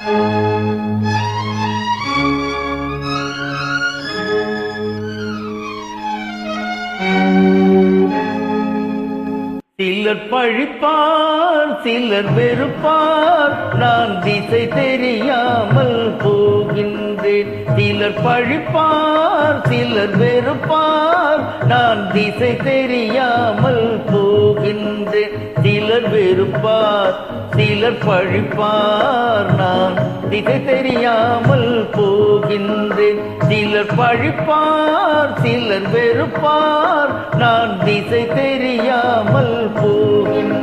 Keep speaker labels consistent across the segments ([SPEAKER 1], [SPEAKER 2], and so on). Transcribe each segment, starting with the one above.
[SPEAKER 1] சிலர் பழிப்பார், சிலர் வெறுப்பார், நான் திசை தெரியாமல் போகின்றேன். சிலர் பழிப்பார், சிலர் வெறுப்பார், நான் திசை தெரியாமல் போகின்றேன். சிலர் வெறுப்பார், சிலர் பழிப்பார், நான் திசை தெரியாமல் போகின்றேன். சிலர் பழிப்பார், சிலர் வெறுப்பார், நான் திசை தெரியாமல் போகின்றேன்.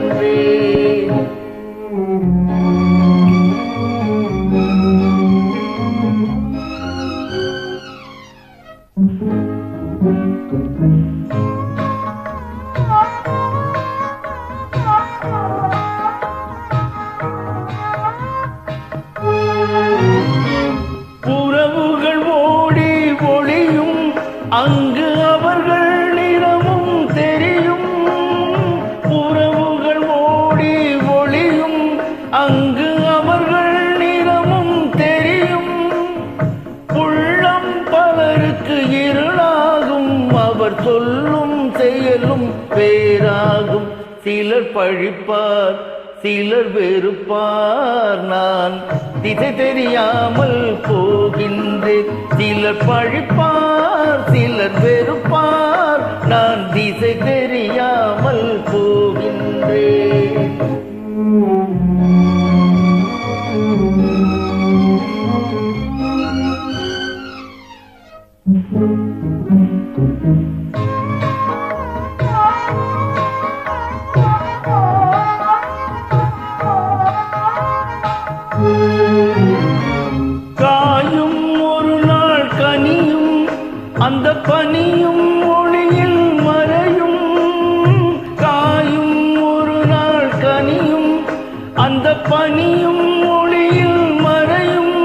[SPEAKER 1] உறவுகள் ஓடி ஒளியும், அங்கு அவர்கள் நிறமும் தெரியும். உறவுகள் ஓடி ஒளியும், அங்கு அவர்கள் நிறமும் தெரியும். உள்ளம் பலருக்கு இருளாகும், அவர் சொல்லும் செயலும் பேராகும். சிலர் பழிப்பார், சிலர் வெறுப்பார், நான் திசை தெரியாமல் போகின்றேன். சிலர் பழிப்பார், சிலர் வெறுப்பார், நான் திசை தெரியாமல் போகின்றேன். காயும் ஒரு நாள் கனியும், அந்த பனியும் ஒளியில் மறையும். காயும் ஒரு நாள் கனியும், அந்த பனியும் ஒளியில் மறையும்.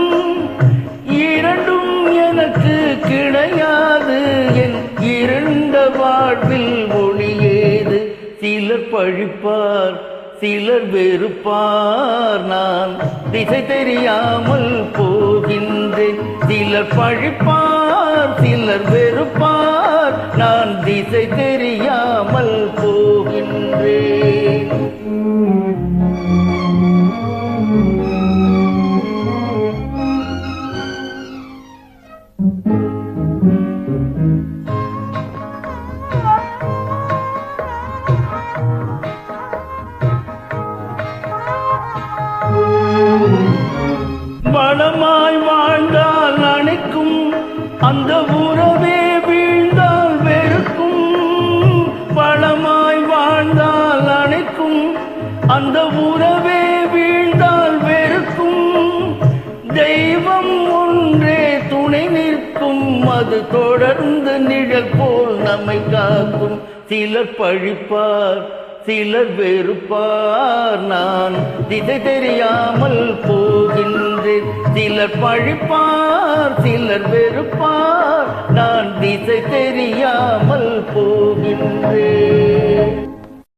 [SPEAKER 1] இரண்டும் எனக்கு கிடையாது, என் இருண்ட வாழ்வில் ஒளியேது. சிலர் பழிப்பார், சிலர் வெறுப்பார், நான் திசை தெரியாமல் போகின்றேன். சிலர் பழிப்பார், சிலர் வெறுப்பார், நான் திசை தெரியாமல் போகின்றேன். வளமாய் வாழ்ந்தால் அணைக்கும், அந்த உறவே வீழ்ந்தால் வெறுக்கும். வளமாய் வாழ்ந்தால் அணைக்கும், அந்த உறவே வீழ்ந்தால் வெறுக்கும். தெய்வம் ஒன்றே துணை நிற்கும், அது தொடர்ந்து நிழல் போல் நம்மை காக்கும். சிலர் பழிப்பார், சிலர் வெறுப்பார், நான் திசை தெரியாமல் போகின்றேன். சிலர் பழிப்பார், சிலர் வெறுப்பார், நான் திசை தெரியாமல் போகின்றேன்.